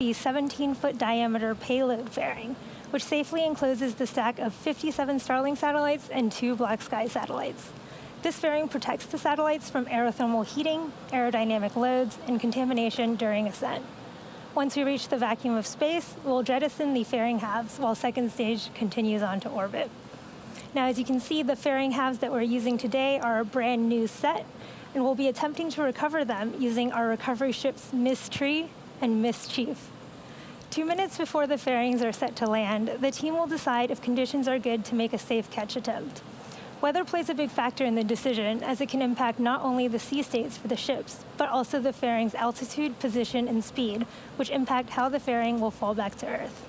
the 17-foot diameter payload fairing, which safely encloses the stack of 57 Starlink satellites and 2 Black Sky satellites. This fairing protects the satellites from aerothermal heating, aerodynamic loads, and contamination during ascent. Once we reach the vacuum of space, we'll jettison the fairing halves while second stage continues on to orbit. Now, as you can see, the fairing halves that we're using today are a brand new set, and we'll be attempting to recover them using our recovery ships Mystery and Mischief. 2 minutes before the fairings are set to land, the team will decide if conditions are good to make a safe catch attempt. Weather plays a big factor in the decision, as it can impact not only the sea states for the ships, but also the fairing's altitude, position, and speed, which impact how the fairing will fall back to Earth.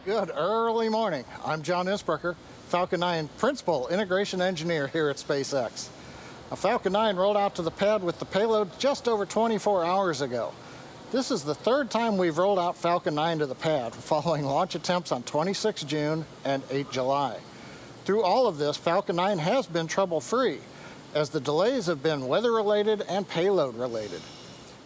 Good early morning. I'm John Innsbrucker, Falcon 9 Principal Integration Engineer here at SpaceX. A Falcon 9 rolled out to the pad with the payload just over 24 hours ago. This is the third time we've rolled out Falcon 9 to the pad, following launch attempts on 26 June and 8 July. Through all of this, Falcon 9 has been trouble-free, as the delays have been weather-related and payload-related.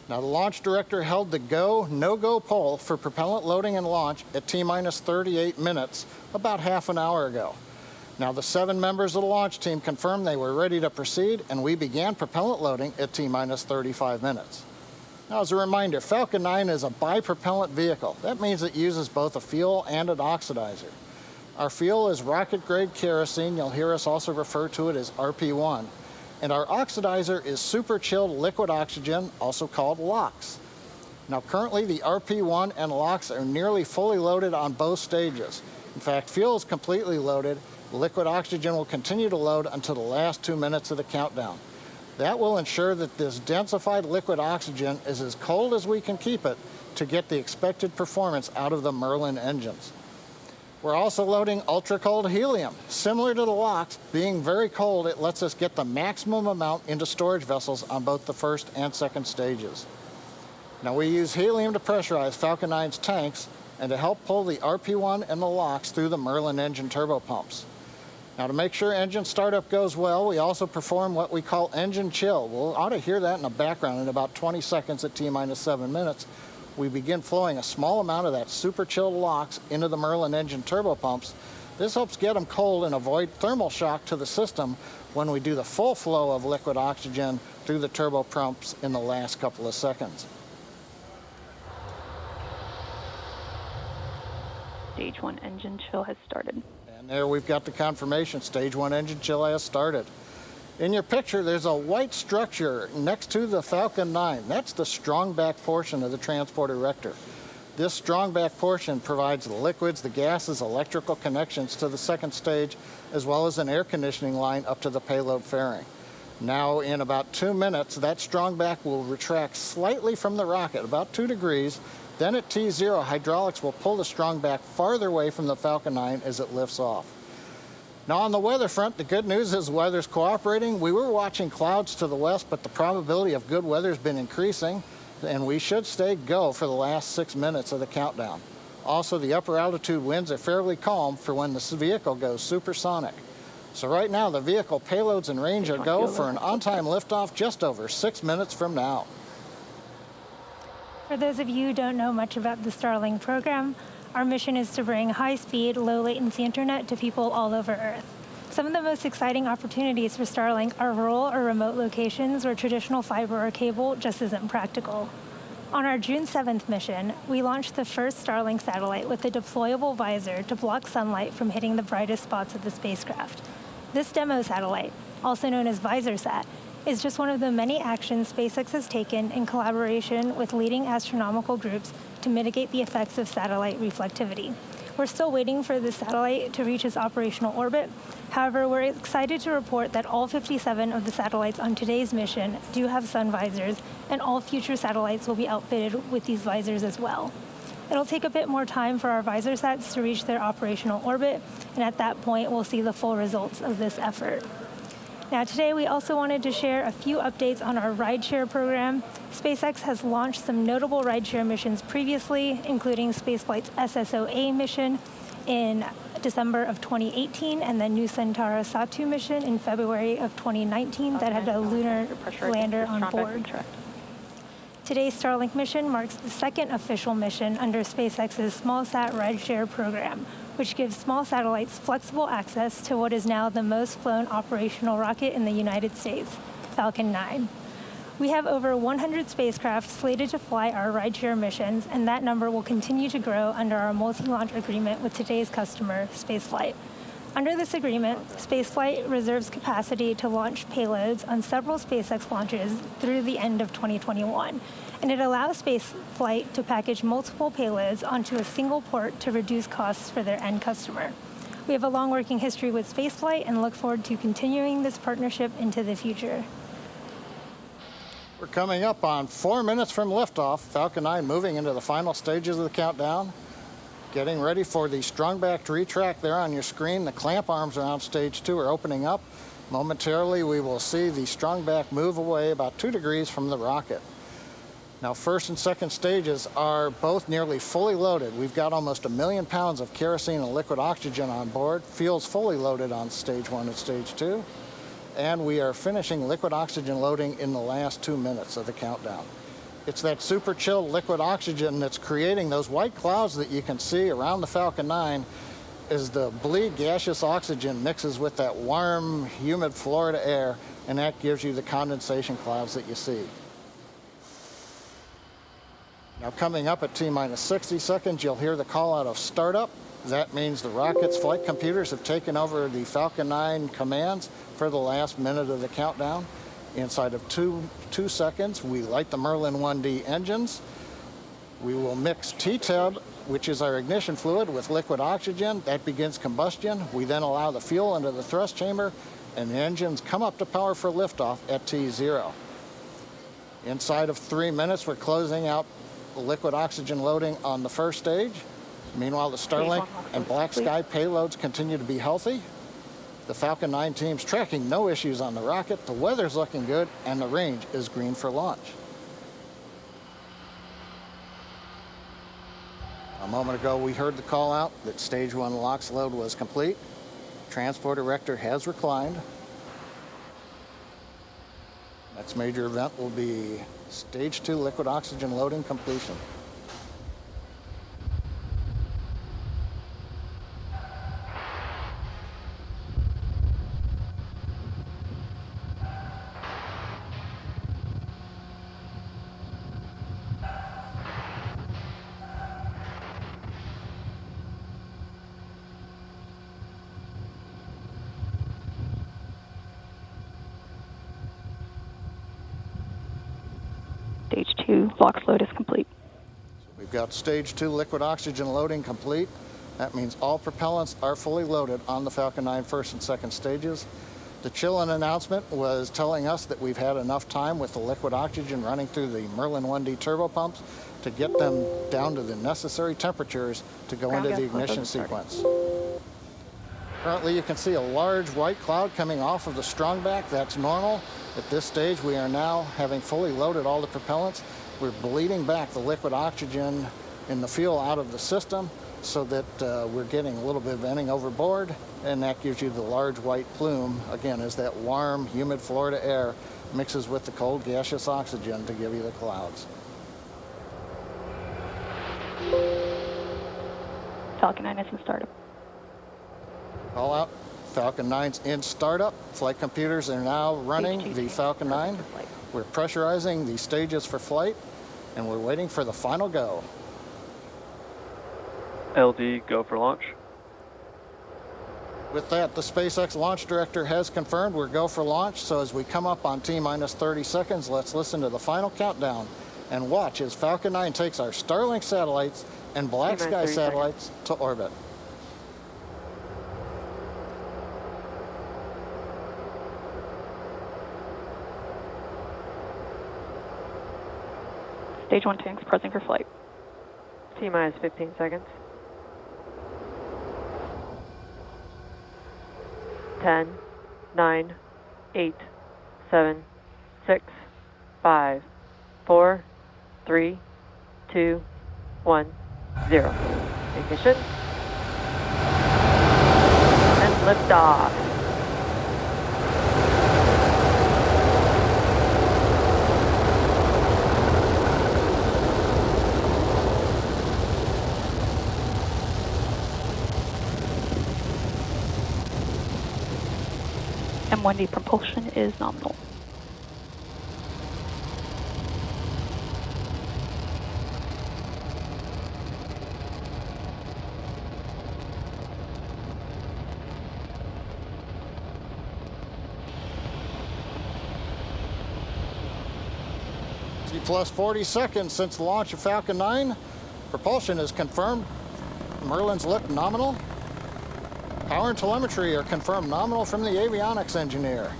Now, the launch director held the go, no-go poll for propellant loading and launch at T-minus 38 minutes, about half an hour ago. Now, the 7 members of the launch team confirmed they were ready to proceed, and we began propellant loading at T-minus 35 minutes. Now, as a reminder, Falcon 9 is a bipropellant vehicle. That means it uses both a fuel and an oxidizer. Our fuel is rocket-grade kerosene. You'll hear us also refer to it as RP1. And our oxidizer is super-chilled liquid oxygen, also called LOX. Now, currently, the RP1 and LOX are nearly fully loaded on both stages. In fact, fuel is completely loaded. Liquid oxygen will continue to load until the last 2 minutes of the countdown. That will ensure that this densified liquid oxygen is as cold as we can keep it to get the expected performance out of the Merlin engines. We're also loading ultra-cold helium. Similar to the LOX, being very cold, it lets us get the maximum amount into storage vessels on both the first and second stages. Now, we use helium to pressurize Falcon 9's tanks and to help pull the RP1 and the LOX through the Merlin engine turbopumps. Now, to make sure engine startup goes well, we also perform what we call engine chill. We'll ought to hear that in the background in about 20 seconds at T-minus 7 minutes. We begin flowing a small amount of that super chilled LOX into the Merlin engine turbopumps. This helps get them cold and avoid thermal shock to the system when we do the full flow of liquid oxygen through the turbopumps in the last couple of seconds. Stage 1 engine chill has started. And there we've got the confirmation. Stage 1 engine chill has started. In your picture, there's a white structure next to the Falcon 9. That's the strong back portion of the transport erector. This strong back portion provides the liquids, the gases, electrical connections to the second stage, as well as an air conditioning line up to the payload fairing. Now, in about 2 minutes, that strong back will retract slightly from the rocket, about 2 degrees. Then at T0, hydraulics will pull the strong back farther away from the Falcon 9 as it lifts off. Now, on the weather front, the good news is weather's cooperating. We were watching clouds to the west, but the probability of good weather has been increasing, and we should stay go for the last 6 minutes of the countdown. Also, the upper altitude winds are fairly calm for when this vehicle goes supersonic. So right now, the vehicle payloads and range are go for an on-time liftoff just over 6 minutes from now. For those of you who don't know much about the Starlink program, our mission is to bring high-speed, low-latency internet to people all over Earth. Some of the most exciting opportunities for Starlink are rural or remote locations where traditional fiber or cable just isn't practical. On our June 7th mission, we launched the first Starlink satellite with a deployable visor to block sunlight from hitting the brightest spots of the spacecraft. This demo satellite, also known as VisorSat, is just one of the many actions SpaceX has taken in collaboration with leading astronomical groups to mitigate the effects of satellite reflectivity. We're still waiting for the satellite to reach its operational orbit. However, we're excited to report that all 57 of the satellites on today's mission do have sun visors, and all future satellites will be outfitted with these visors as well. It'll take a bit more time for our VisorSats to reach their operational orbit, and at that point, we'll see the full results of this effort. Now, today we also wanted to share a few updates on our rideshare program. SpaceX has launched some notable rideshare missions previously, including spaceflight's SSO-A mission in December of 2018, and the New Centaurus Satu mission in February of 2019 that had a lunar lander on board. Today's Starlink mission marks the second official mission under SpaceX's SmallSat rideshare program, which gives small satellites flexible access to what is now the most flown operational rocket in the United States, Falcon 9. We have over 100 spacecraft slated to fly our rideshare missions, and that number will continue to grow under our multi-launch agreement with today's customer, Spaceflight. Under this agreement, Spaceflight reserves capacity to launch payloads on several SpaceX launches through the end of 2021, and it allows Spaceflight to package multiple payloads onto a single port to reduce costs for their end customer. We have a long working history with Spaceflight and look forward to continuing this partnership into the future. We're coming up on 4 minutes from liftoff. Falcon 9 moving into the final stages of the countdown. Getting ready for the strong-backed retract there on your screen. The clamp arms around stage 2 are opening up. Momentarily, we will see the strong-back move away about 2 degrees from the rocket. Now, first and second stages are both nearly fully loaded. We've got almost 1 million pounds of kerosene and liquid oxygen on board. Fuel's fully loaded on stage 1 and stage 2. And we are finishing liquid oxygen loading in the last 2 minutes of the countdown. It's that super chilled liquid oxygen that's creating those white clouds that you can see around the Falcon 9 as the bleed gaseous oxygen mixes with that warm, humid Florida air, and that gives you the condensation clouds that you see. Now coming up at T-minus 60 seconds, you'll hear the call out of startup. That means the rocket's flight computers have taken over the Falcon 9 commands for the last minute of the countdown. Inside of two seconds, we light the Merlin 1D engines. We will mix T-Teb, which is our ignition fluid, with liquid oxygen. That begins combustion. We then allow the fuel into the thrust chamber, and the engines come up to power for liftoff at T0. Inside of 3 minutes, we're closing out the liquid oxygen loading on the first stage. Meanwhile, the Starlink and Black Sky payloads continue to be healthy. The Falcon 9 team's tracking no issues on the rocket, the weather's looking good, and the range is green for launch. A moment ago, we heard the call out that stage 1 LOX load was complete. Transport erector has reclined. Next major event will be stage 2 liquid oxygen loading completion. Stage 2 LOX load is complete. We've got stage 2 liquid oxygen loading complete. That means all propellants are fully loaded on the Falcon 9 first and second stages. The chillin announcement was telling us that we've had enough time with the liquid oxygen running through the Merlin 1D turbopumps to get them down to the necessary temperatures to go into the ignition sequence. Currently, you can see a large white cloud coming off of the strongback. That's normal. At this stage, we are now, having fully loaded all the propellants, we're bleeding back the liquid oxygen in the fuel out of the system so that we're getting a little bit of venting overboard, and that gives you the large white plume, again, as that warm, humid Florida air mixes with the cold gaseous oxygen to give you the clouds. Falcon 9 is in startup. Call out. Falcon 9's in startup. Flight computers are now running the Falcon 9. We're pressurizing the stages for flight, and we're waiting for the final go. LD, go for launch. With that, the SpaceX launch director has confirmed we're go for launch. So as we come up on T-minus 30 seconds, let's listen to the final countdown and watch as Falcon 9 takes our Starlink satellites and Black Sky satellites to orbit. Stage 1 tanks pressing for flight. T-minus 15 seconds. 10, 9, 8, 7, 6, 5, 4, 3, 2, 1, 0. Ignition. And liftoff. M1D propulsion is nominal. Plus 40 seconds since the launch of Falcon 9. Propulsion is confirmed. Merlin's look nominal. Power and telemetry are confirmed nominal from the avionics engineer.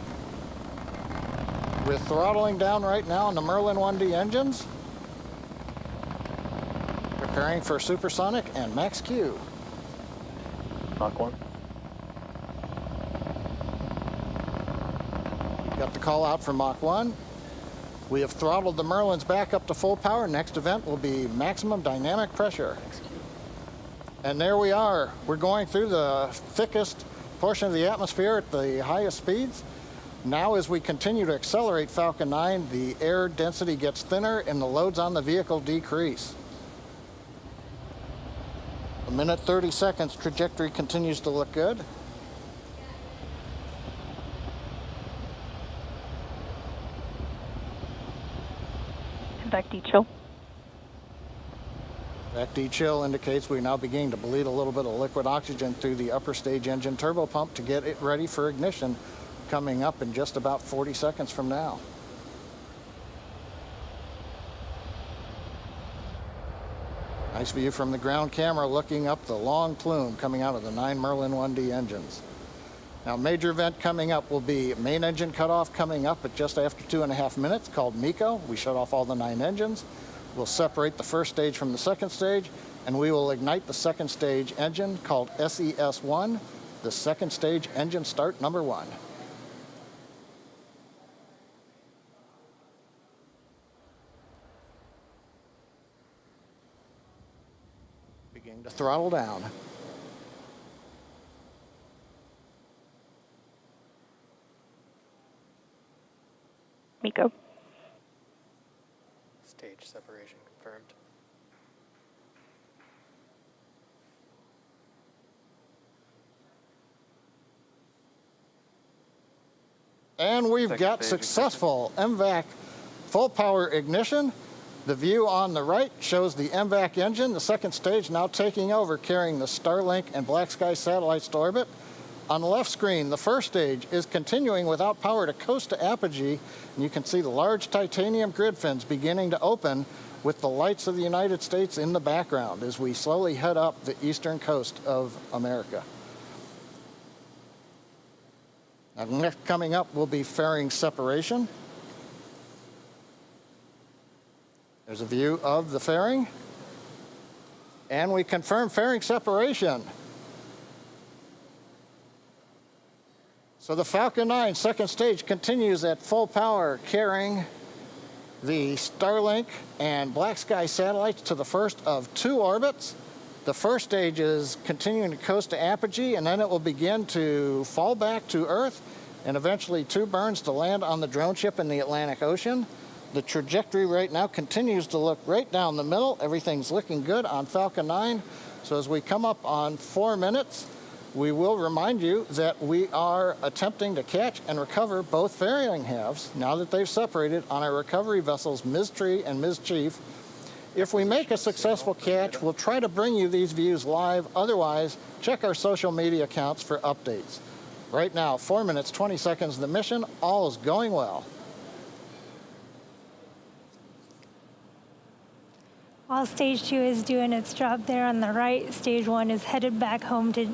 We're throttling down right now on the Merlin 1D engines. Preparing for supersonic and max Q. Mach 1. Got the call out for Mach 1. We have throttled the Merlins back up to full power. Next event will be maximum dynamic pressure. And there we are. We're going through the thickest portion of the atmosphere at the highest speeds. Now as we continue to accelerate Falcon 9, the air density gets thinner and the loads on the vehicle decrease. A minute 30 seconds, trajectory continues to look good. Back dechill. Back dechill indicates we're now beginning to bleed a little bit of liquid oxygen through the upper stage engine turbo pump to get it ready for ignition, coming up in just about 40 seconds from now. Nice view from the ground camera looking up the long plume coming out of the 9 Merlin 1D engines. Now, major event coming up will be main engine cutoff coming up at just after 2.5 minutes, called MECO. We shut off all the 9 engines. We'll separate the first stage from the second stage, and we will ignite the second stage engine called SES-1, the second stage engine start number 1. Beginning to throttle down. MECO. Stage separation confirmed. And we've Second got stage successful MVAC full power ignition. The view on the right shows the MVAC engine, the second stage now taking over, carrying the Starlink and Black Sky satellites to orbit. On the left screen, the first stage is continuing without power to coast to apogee, and you can see the large titanium grid fins beginning to open with the lights of the United States in the background as we slowly head up the eastern coast of America. Now, next coming up will be fairing separation. There's a view of the fairing, and we confirm fairing separation. So the Falcon 9 second stage continues at full power, carrying the Starlink and Black Sky satellites to the first of 2 orbits. The first stage is continuing to coast to apogee, and then it will begin to fall back to Earth, and eventually 2 burns to land on the drone ship in the Atlantic Ocean. The trajectory right now continues to look right down the middle. Everything's looking good on Falcon 9. So as we come up on 4 minutes, we will remind you that we are attempting to catch and recover both fairing halves now that they've separated on our recovery vessels Ms. Tree and Ms. Chief. If we make a successful catch, we'll try to bring you these views live. Otherwise, check our social media accounts for updates. Right now, 4 minutes, 20 seconds of the mission. All is going well. While stage 2 is doing its job there on the right, stage 1 is headed back home to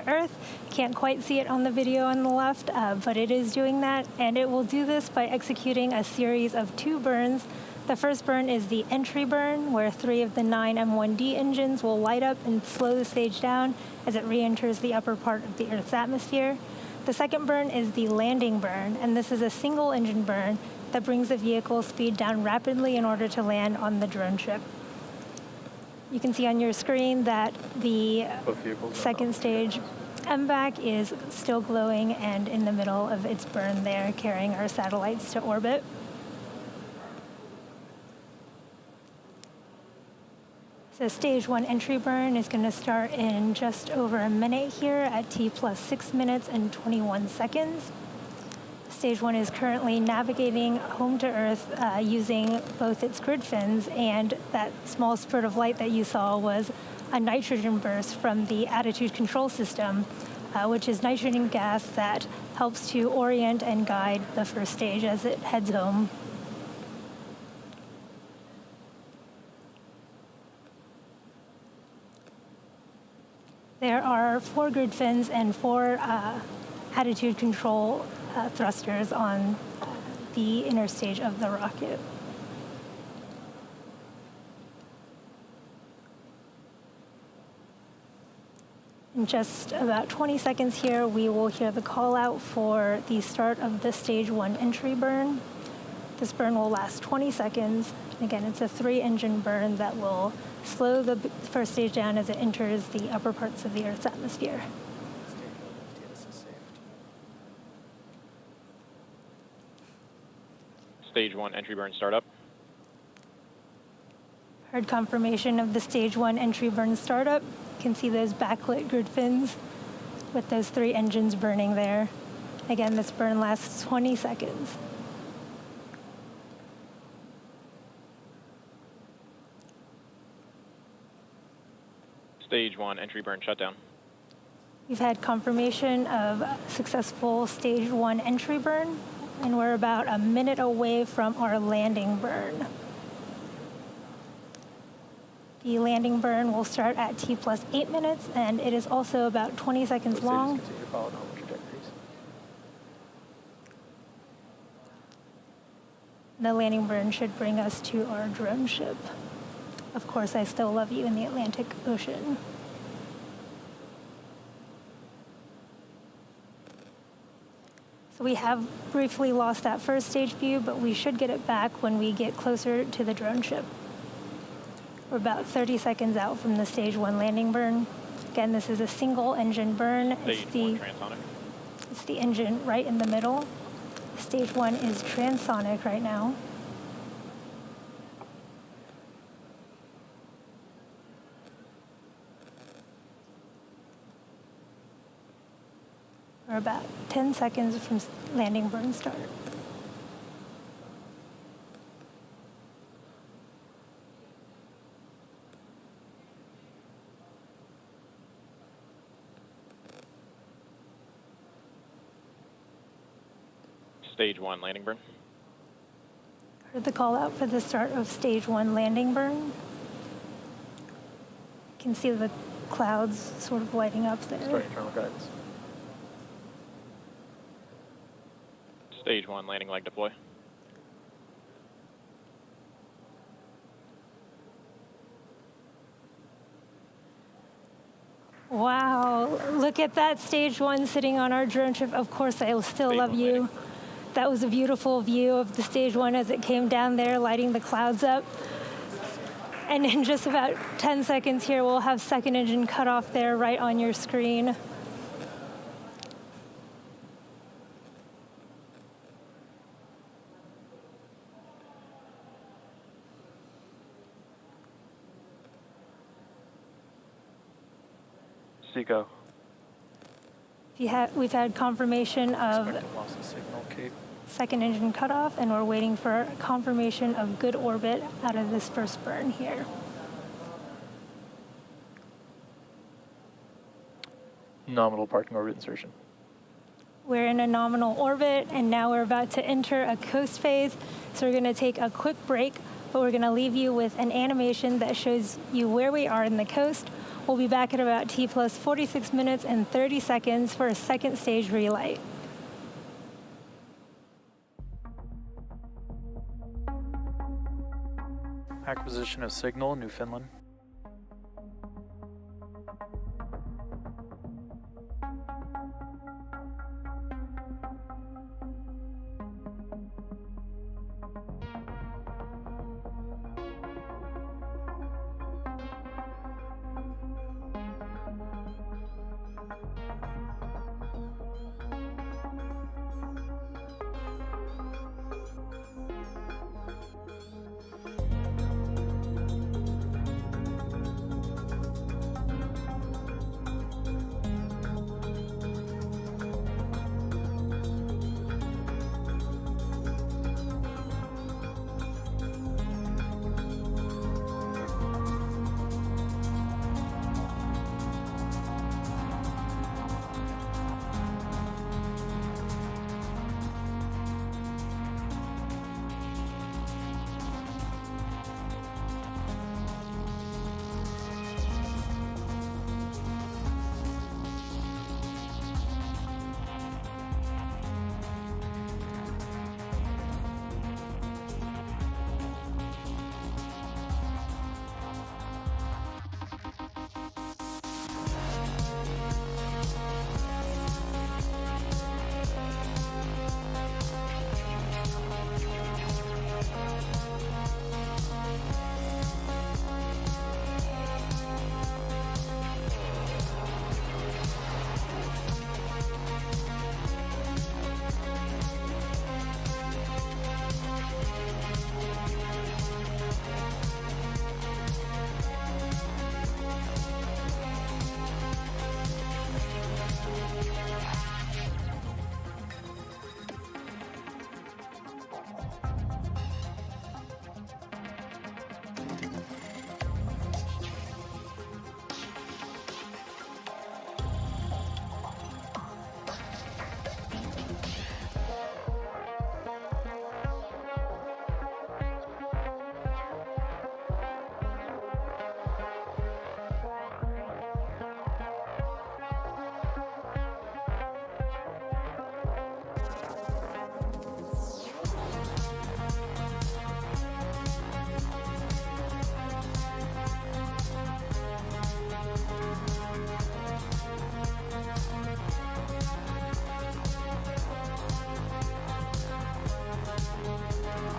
Earth. Can't quite see it on the video on the left, but it is doing that, and it will do this by executing a series of 2 burns. The first burn is the entry burn, where 3 of the 9 M1D engines will light up and slow the stage down as it re-enters the upper part of the Earth's atmosphere. The second burn is the landing burn, and this is a single engine burn that brings the vehicle's speed down rapidly in order to land on the drone ship. You can see on your screen that the second stage MVAC is still glowing and in the middle of its burn there, carrying our satellites to orbit. So stage 1 entry burn is going to start in just over a minute here at T plus 6 minutes and 21 seconds. Stage 1 is currently navigating home to Earth using both its grid fins, and that small spurt of light that you saw was a nitrogen burst from the attitude control system, which is nitrogen gas that helps to orient and guide the first stage as it heads home. There are 4 grid fins and 4 attitude control thrusters on the inner stage of the rocket. In just about 20 seconds here, we will hear the call out for the start of the stage 1 entry burn. This burn will last 20 seconds. Again, it's a 3-engine burn that will slow the first stage down as it enters the upper parts of the Earth's atmosphere. Stage 1 entry burn startup. Heard confirmation of the stage 1 entry burn startup. You can see those backlit grid fins with those 3 engines burning there. Again, this burn lasts 20 seconds. Stage 1 entry burn shutdown. We've had confirmation of successful stage 1 entry burn, and we're about a minute away from our landing burn. The landing burn will start at T plus 8 minutes, and it is also about 20 seconds long. Continue to follow normal trajectories. The landing burn should bring us to our drone ship. Of course, I still love you in the Atlantic Ocean. So we have briefly lost that first stage view, but we should get it back when we get closer to the drone ship. We're about 30 seconds out from the stage 1 landing burn. Again, this is a single engine burn. Stage 1 transonic. It's the engine right in the middle. Stage 1 is transonic right now. We're about 10 seconds from landing burn start. Stage 1 landing burn. Heard the call out for the start of stage 1 landing burn. You can see the clouds sort of lighting up there. Starting terminal guidance. Stage 1 landing leg deploy. Wow, look at that stage 1 sitting on our drone ship. Of course, I still Stage love 1 you. landing. That was a beautiful view of the stage 1 as it came down there, lighting the clouds up. And in just about 10 seconds here, we'll have second engine cut off there right on your screen. Seco. We've had confirmation of Expected loss of signal, Cape. second engine cutoff, and we're waiting for confirmation of good orbit out of this first burn here. Nominal parking orbit insertion. We're in a nominal orbit, and now we're about to enter a coast phase. So we're going to take a quick break, but we're going to leave you with an animation that shows you where we are in the coast. We'll be back at about T plus 46 minutes and 30 seconds for a second stage relight. Acquisition of signal, Newfoundland.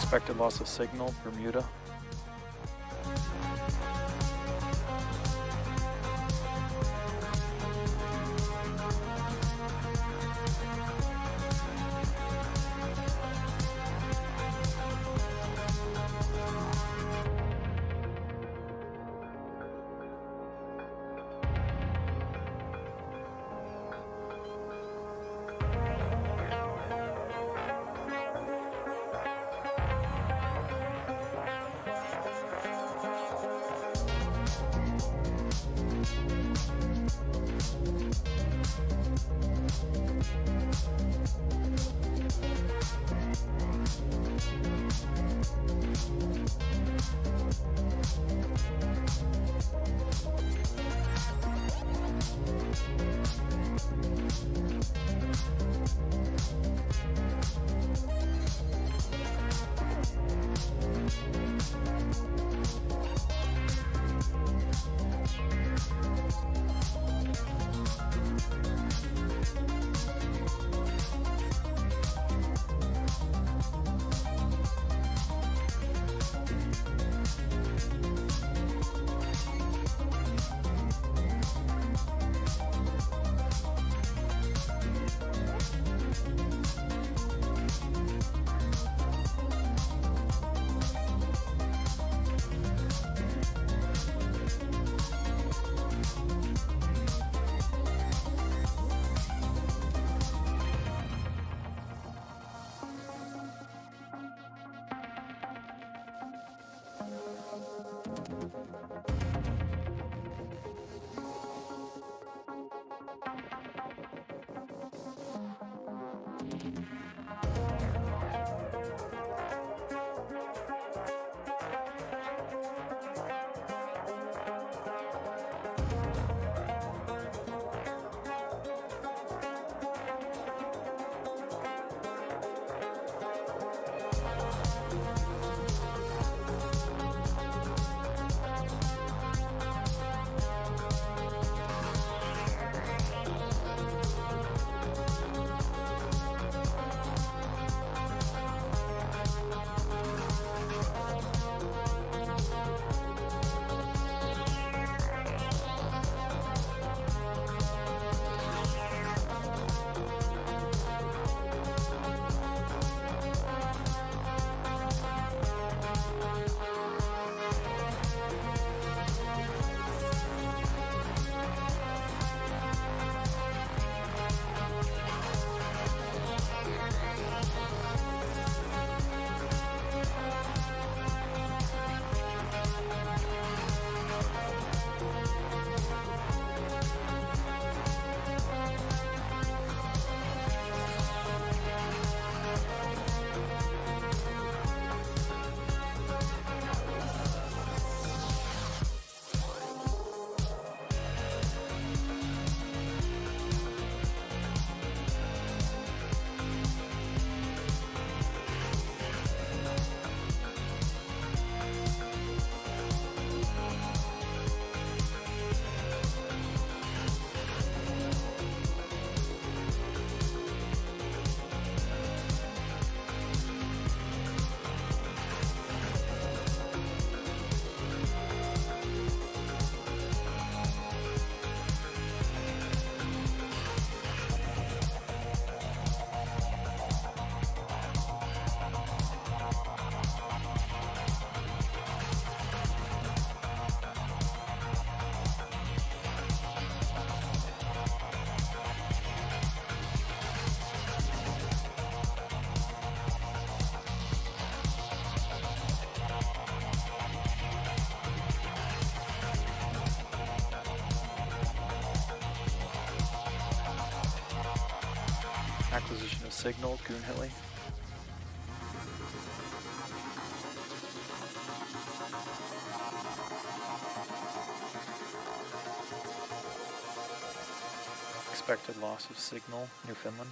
Expected loss of signal, Bermuda. Acquisition of signal, Goonhilly. Expected loss of signal, Newfoundland.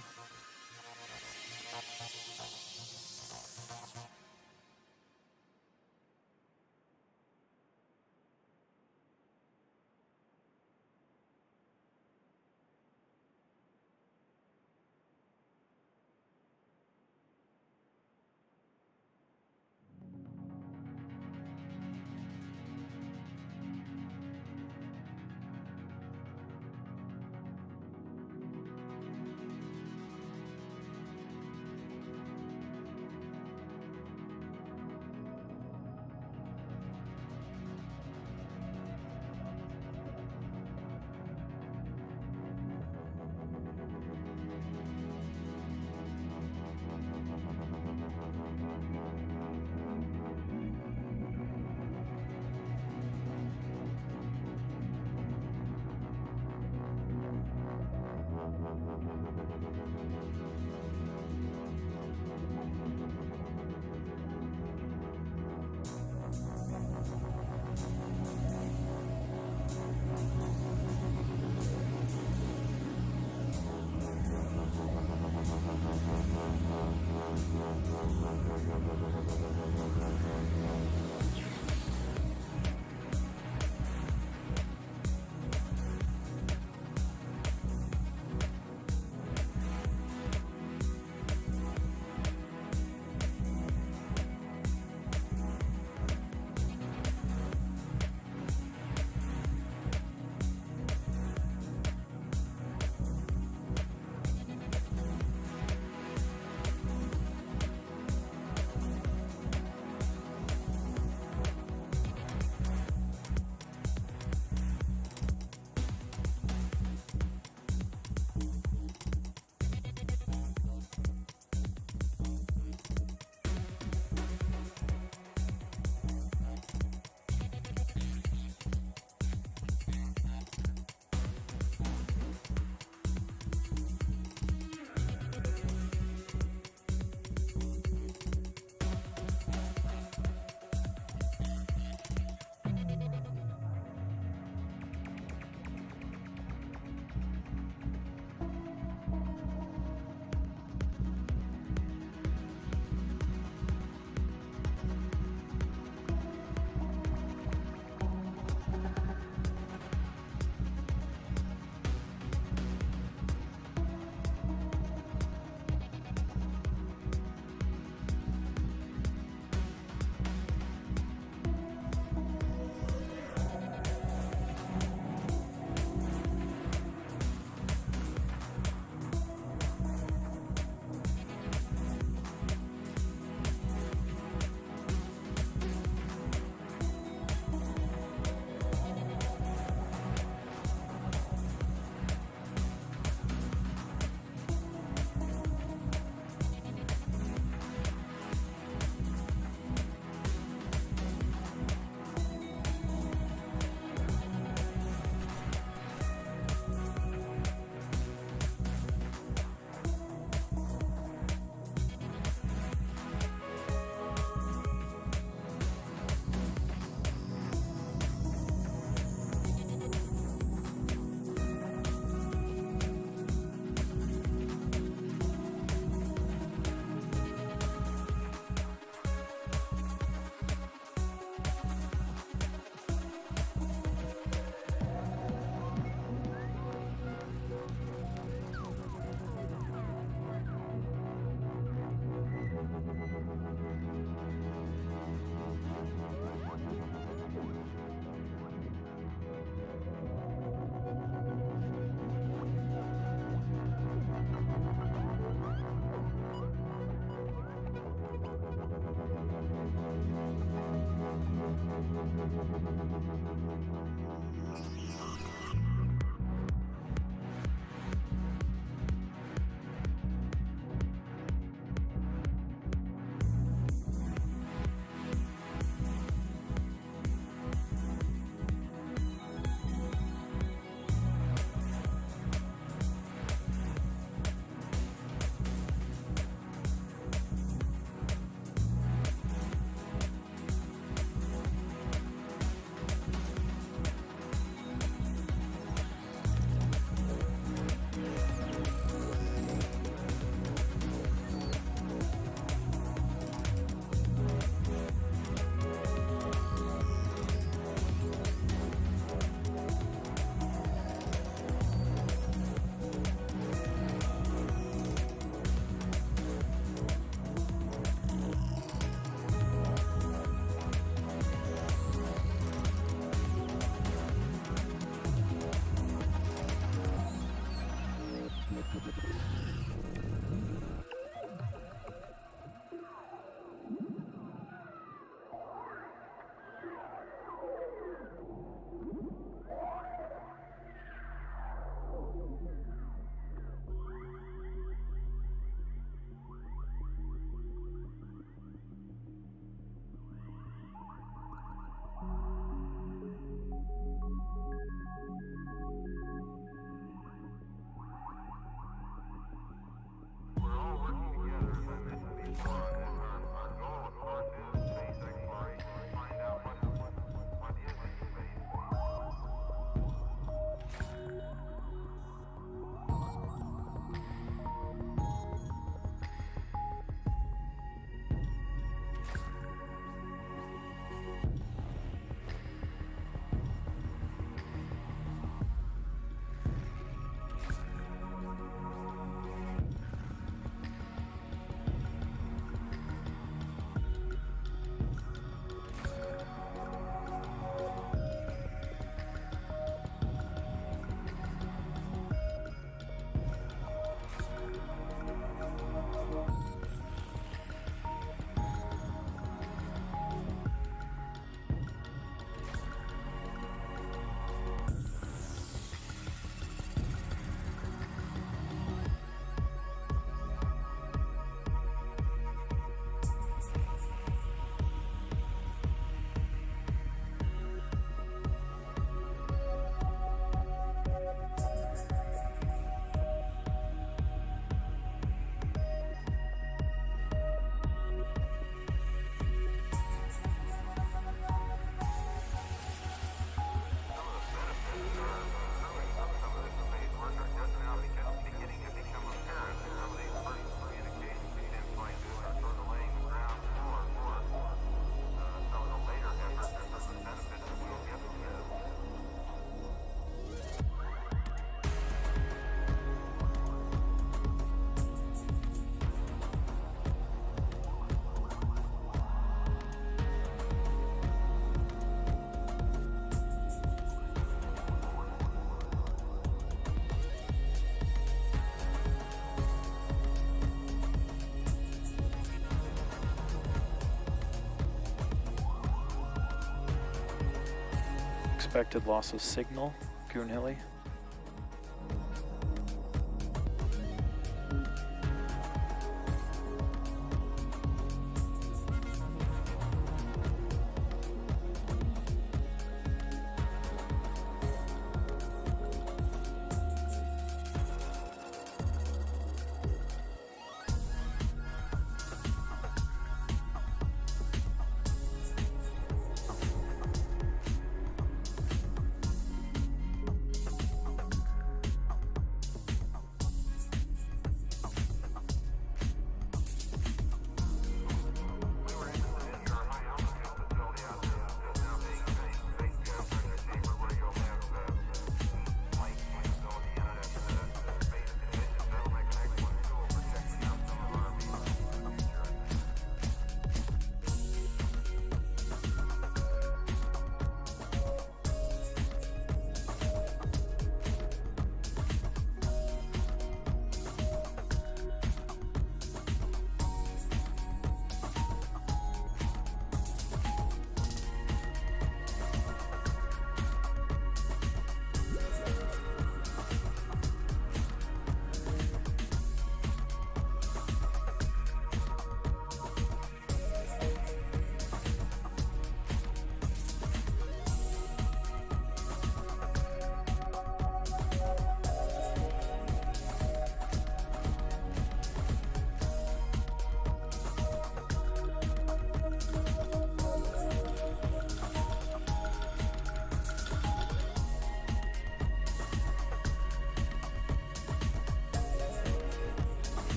Expected loss of signal, Goonhilly.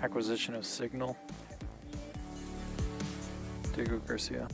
Acquisition of signal. Diego Garcia.